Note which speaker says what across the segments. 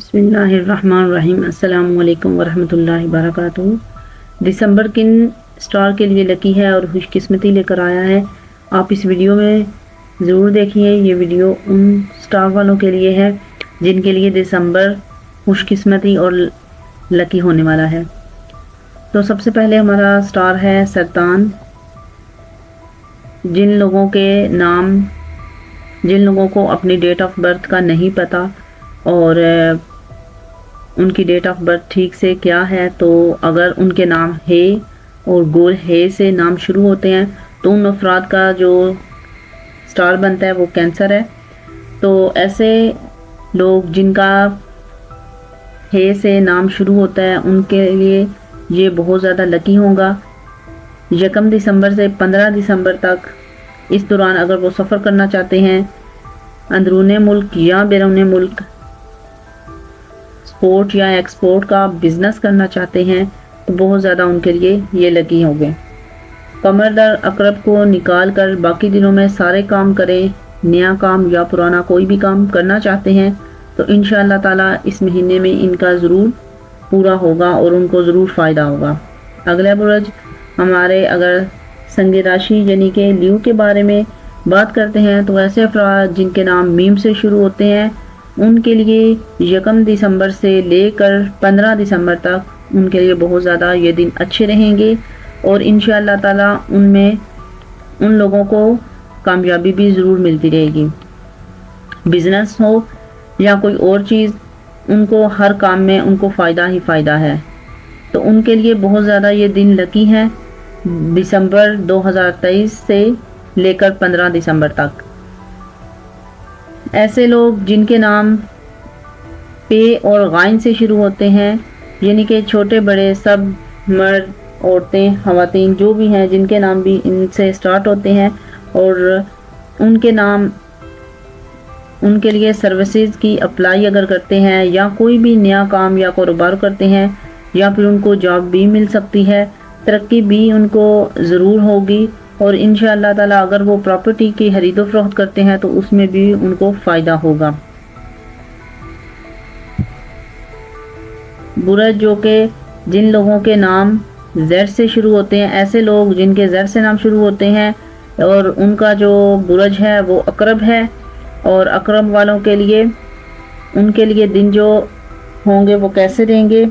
Speaker 1: بسم اللہ الرحمن الرحیم۔ السلام علیکم ورحمۃ اللہ وبرکاتہ۔ دسمبر کن سٹار کے لیے لکی ہے اور خوش قسمتی لے کر آیا ہے، آپ اس ویڈیو میں ضرور دیکھیے۔ یہ ویڈیو ان سٹار والوں کے لیے ہے جن کے لیے دسمبر خوش قسمتی اور لکی ہونے والا ہے۔ تو سب سے پہلے ہمارا سٹار ہے سرطان۔ جن لوگوں کو اپنی ڈیٹ آف برتھ کا نہیں پتہ اور ان کی ڈیٹ آف برتھ ٹھیک سے کیا ہے، تو اگر ان کے نام ہے اور گول ہے سے نام شروع ہوتے ہیں تو ان افراد کا جو سٹار بنتا ہے وہ کینسر ہے۔ تو ایسے لوگ جن کا ہے سے نام شروع ہوتا ہے ان کے لیے یہ بہت زیادہ لکی ہوگا۔ 1 دسمبر سے 15 دسمبر تک اس دوران اگر وہ سفر کرنا چاہتے ہیں، اندرون ملک یا بیرون ملک، سپورٹ یا ایکسپورٹ کا بزنس کرنا چاہتے ہیں، تو بہت زیادہ ان کے لیے یہ لکی ہوں گے۔ قمر در عقرب کو نکال کر باقی دنوں میں سارے کام کریں، نیا کام یا پرانا کوئی بھی کام کرنا چاہتے ہیں تو انشاءاللہ تعالی اس مہینے میں ان کا ضرور پورا ہوگا اور ان کو ضرور فائدہ ہوگا۔ اگلا برج ہمارے اگر سنگ راشی یعنی کہ لیو کے بارے میں بات کرتے ہیں تو ایسے افراد جن کے نام میم سے شروع ہوتے ہیں ان کے لیے 1 دسمبر سے لے کر 15 دسمبر تک ان کے لیے بہت زیادہ یہ دن اچھے رہیں گے اور انشاءاللہ تعالی ان لوگوں کو کامیابی بھی ضرور ملتی رہے گی۔ بزنس ہو یا کوئی اور چیز، ان کو ہر کام میں ان کو فائدہ ہی فائدہ ہے، تو ان کے لیے بہت زیادہ یہ دن لکی ہے دسمبر 2023 سے لے کر 15 دسمبر تک۔ ایسے لوگ جن کے نام پے اور غائن سے شروع ہوتے ہیں، یعنی کہ چھوٹے بڑے سب، مرد، عورتیں، خواتین جو بھی ہیں جن کے نام بھی ان سے سٹارٹ ہوتے ہیں اور ان کے نام ان کے لیے سروسز کی اپلائی اگر کرتے ہیں یا کوئی بھی نیا کام یا کاروبار کرتے ہیں یا پھر ان کو جاب بھی مل سکتی ہے، ترقی بھی ان کو ضرور ہوگی اور انشاءاللہ تعالی اگر وہ پراپرٹی کی خرید و فروخت کرتے ہیں تو اس میں بھی ان کو فائدہ ہوگا۔ برج جو کہ جن لوگوں کے نام زر سے شروع ہوتے ہیں، ایسے لوگ جن کے زر سے نام شروع ہوتے ہیں اور ان کا جو برج ہے وہ عقرب ہے، اور عقرب والوں کے لیے ان کے لیے دن جو ہوں گے وہ کیسے رہیں گے،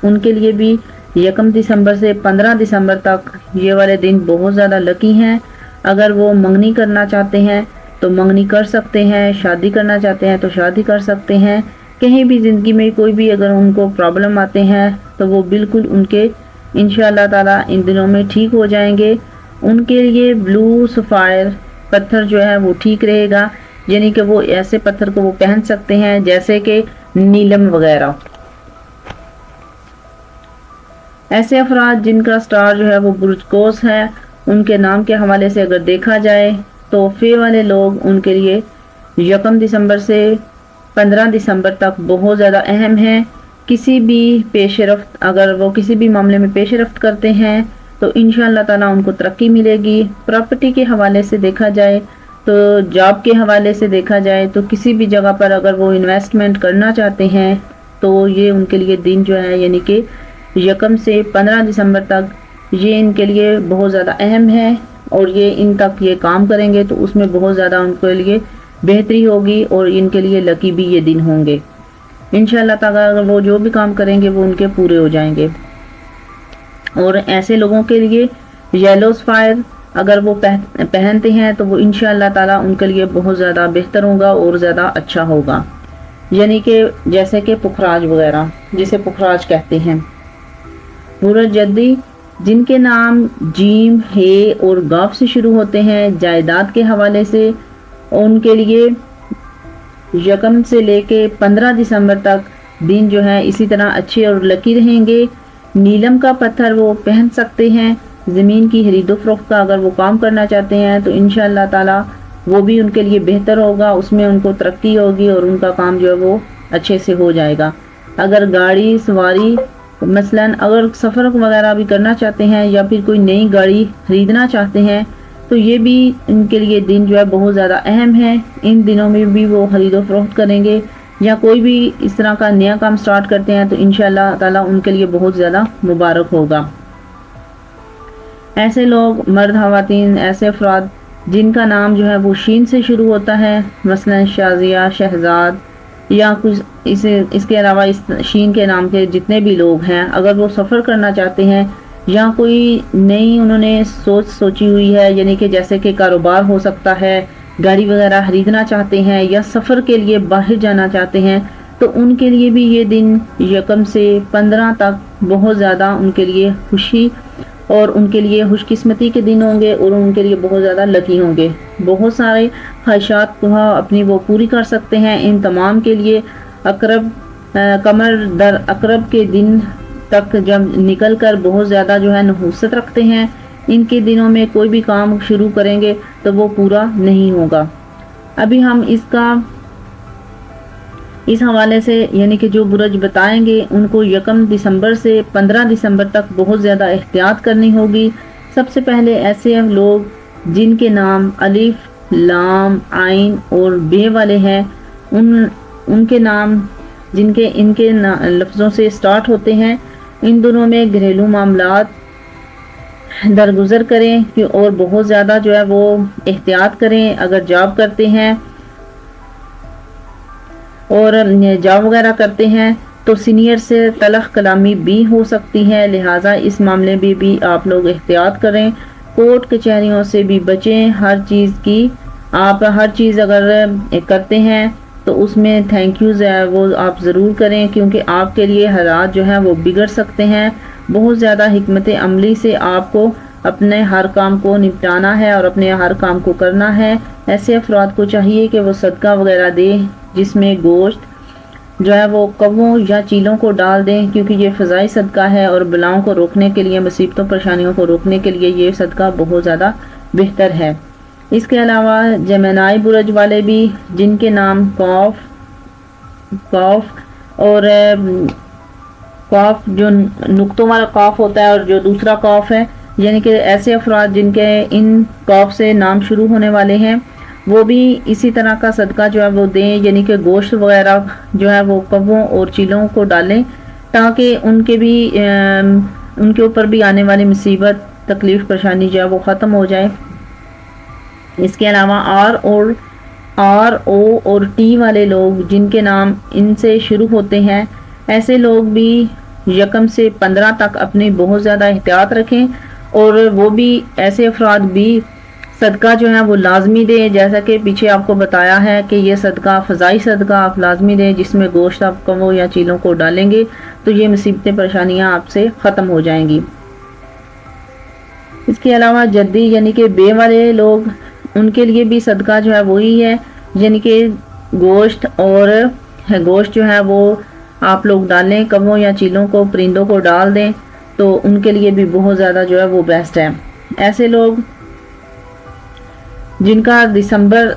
Speaker 1: ان کے لیے بھی 1 دسمبر سے 15 دسمبر تک یہ والے دن بہت زیادہ لکی ہیں۔ اگر وہ منگنی کرنا چاہتے ہیں تو منگنی کر سکتے ہیں، شادی کرنا چاہتے ہیں تو شادی کر سکتے ہیں، کہیں بھی زندگی میں کوئی بھی اگر ان کو پرابلم آتے ہیں تو وہ بالکل ان کے انشاءاللہ تعالی ان دنوں میں ٹھیک ہو جائیں گے۔ ان کے لیے بلو سفائر پتھر جو ہے وہ ٹھیک رہے گا، یعنی کہ وہ ایسے پتھر کو وہ پہن سکتے ہیں جیسے کہ نیلم وغیرہ۔ ایسے افراد جن کا سٹار جو ہے وہ برج قوس ہے، ان کے نام کے حوالے سے اگر دیکھا جائے تو فے والے لوگ ان کے لیے 1 دسمبر سے 15 دسمبر تک بہت زیادہ اہم ہیں۔ کسی بھی پیش رفت اگر وہ کسی بھی معاملے میں پیش رفت کرتے ہیں تو انشاءاللہ تعالیٰ ان کو ترقی ملے گی۔ پراپرٹی کے حوالے سے دیکھا جائے تو جاب کے حوالے سے دیکھا جائے تو کسی بھی جگہ پر اگر وہ انویسٹمنٹ کرنا چاہتے ہیں تو یہ ان کے لیے دن جو ہے یعنی کہ 1 سے 15 دسمبر تک یہ ان کے لیے بہت زیادہ اہم ہے اور یہ ان تک یہ کام کریں گے تو اس میں بہت زیادہ ان کے لیے بہتری ہوگی اور ان کے لیے لکی بھی یہ دن ہوں گے۔ انشاءاللہ تعالی اگر وہ جو بھی کام کریں گے وہ ان کے پورے ہو جائیں گے۔ اور ایسے لوگوں کے لیے یلو سفائر اگر وہ پہنتے ہیں تو وہ انشاءاللہ تعالی ان کے لیے بہت زیادہ بہتر ہوگا اور زیادہ اچھا ہوگا، یعنی کہ جیسے کہ پخراج وغیرہ جسے پخراج کہتے ہیں۔ برج جدی جن کے نام جیم، ہے اور گاف سے شروع ہوتے ہیں، جائیداد کے حوالے سے ان کے لیے 1 سے لے کے 15 دسمبر تک دن جو ہے اسی طرح اچھے اور لکی رہیں گے۔ نیلم کا پتھر وہ پہن سکتے ہیں۔ زمین کی خرید و فروخت کا اگر وہ کام کرنا چاہتے ہیں تو انشاءاللہ تعالی وہ بھی ان کے لیے بہتر ہوگا، اس میں ان کو ترقی ہوگی اور ان کا کام جو ہے وہ اچھے سے ہو جائے گا۔ اگر گاڑی سواری مثلاً اگر سفر وغیرہ بھی کرنا چاہتے ہیں یا پھر کوئی نئی گاڑی خریدنا چاہتے ہیں تو یہ بھی ان کے لیے دن جو ہے بہت زیادہ اہم ہے۔ ان دنوں میں بھی وہ خرید و فروخت کریں گے یا کوئی بھی اس طرح کا نیا کام سٹارٹ کرتے ہیں تو انشاءاللہ تعالیٰ ان کے لیے بہت زیادہ مبارک ہوگا۔ ایسے لوگ، مرد خواتین، ایسے افراد جن کا نام جو ہے وہ شین سے شروع ہوتا ہے، مثلا شازیہ، شہزاد یا کچھ اس کے علاوہ اس شین کے نام کے جتنے بھی لوگ ہیں، اگر وہ سفر کرنا چاہتے ہیں یا کوئی نئی انہوں نے سوچی ہوئی ہے، یعنی کہ جیسے کہ کاروبار ہو سکتا ہے، گاڑی وغیرہ خریدنا چاہتے ہیں یا سفر کے لیے باہر جانا چاہتے ہیں، تو ان کے لیے بھی یہ دن 1 سے 15 تک بہت زیادہ ان کے لیے خوشی اور ان کے لیے خوش قسمتی کے دن ہوں گے اور ان کے لیے بہت زیادہ لکی ہوں گے۔ بہت سارے خواہشات کو اپنی وہ پوری کر سکتے ہیں۔ ان تمام کے لیے قمر در عقرب کے دن تک جب نکل کر بہت زیادہ جو ہے نحوست رکھتے ہیں، ان کے دنوں میں کوئی بھی کام شروع کریں گے تو وہ پورا نہیں ہوگا۔ ابھی ہم اس حوالے سے یعنی کہ جو برج بتائیں گے ان کو 1 دسمبر سے 15 دسمبر تک بہت زیادہ احتیاط کرنی ہوگی۔ سب سے پہلے ایسے لوگ جن کے نام الف، لام، عین اور بے والے ہیں، ان کے نام ان کے لفظوں سے سٹارٹ ہوتے ہیں، ان دنوں میں گھریلو معاملات درگزر کریں اور بہت زیادہ جو ہے وہ احتیاط کریں۔ اگر جاب کرتے ہیں اور جاب وغیرہ کرتے ہیں تو سینئر سے تلخ کلامی بھی ہو سکتی ہے، لہٰذا اس معاملے میں بھی آپ لوگ احتیاط کریں۔ کورٹ کچہریوں سے بھی بچیں۔ آپ ہر چیز اگر کرتے ہیں تو اس میں تھینک یو وہ آپ ضرور کریں، کیونکہ آپ کے لیے حالات جو ہیں وہ بگڑ سکتے ہیں۔ بہت زیادہ حکمت عملی سے آپ کو اپنے ہر کام کو نپٹانا ہے اور اپنے ہر کام کو کرنا ہے۔ ایسے افراد کو چاہیے کہ وہ صدقہ وغیرہ دیں جس میں گوشت جو ہے وہ کووں یا چیلوں کو ڈال دیں، کیونکہ یہ فضائی صدقہ ہے اور بلاؤں کو روکنے کے لیے، مصیبتوں پریشانیوں کو روکنے کے لیے یہ صدقہ بہت زیادہ بہتر ہے۔ اس کے علاوہ جیمنائی برج والے بھی جن کے نام قاف جو نقطوں والا قاف ہوتا ہے اور جو دوسرا قاف ہے، یعنی کہ ایسے افراد جن کے ان قاف سے نام شروع ہونے والے ہیں، وہ بھی اسی طرح کا صدقہ جو ہے وہ دیں، یعنی کہ گوشت وغیرہ جو ہے وہ کووں اور چیلوں کو ڈالیں تاکہ ان کے اوپر بھی آنے والی مصیبت، تکلیف، پریشانی جو ہے وہ ختم ہو جائے۔ اس کے علاوہ آر او اور ٹی والے لوگ جن کے نام ان سے شروع ہوتے ہیں، ایسے لوگ بھی 1 سے 15 تک اپنی بہت زیادہ احتیاط رکھیں، اور وہ بھی ایسے افراد بھی صدقہ جو ہے وہ لازمی دیں، جیسا کہ پیچھے آپ کو بتایا ہے کہ یہ صدقہ فضائی صدقہ آپ لازمی دیں، جس میں گوشت آپ کووں یا چیلوں کو ڈالیں گے تو یہ مصیبتیں، پریشانیاں آپ سے ختم ہو جائیں گی۔ اس کے علاوہ جدی یعنی کہ بے والے لوگ، ان کے لیے بھی صدقہ جو ہے وہی ہے، یعنی کہ گوشت جو ہے وہ آپ لوگ ڈالیں، کووں یا چیلوں کو، پرندوں کو ڈال دیں تو ان کے لیے بھی بہت زیادہ جو ہے وہ بیسٹ ہے۔ ایسے لوگ جن کا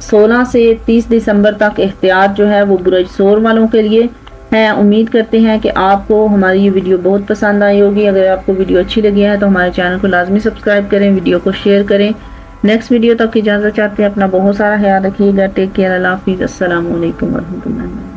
Speaker 1: 16 سے 30 دسمبر تک احتیاط جو ہے وہ برج سور والوں کے لیے ہے۔ امید کرتے ہیں کہ آپ کو ہماری یہ ویڈیو بہت پسند آئی ہوگی۔ اگر آپ کو ویڈیو اچھی لگی ہے تو ہمارے چینل کو لازمی سبسکرائب کریں، ویڈیو کو شیئر کریں۔ نیکسٹ ویڈیو تک اجازت چاہتے ہیں، اپنا بہت سارا خیال رکھیے گا۔ ٹیک کیئر، اللہ حافظ، السلام علیکم ورحمۃ اللہ۔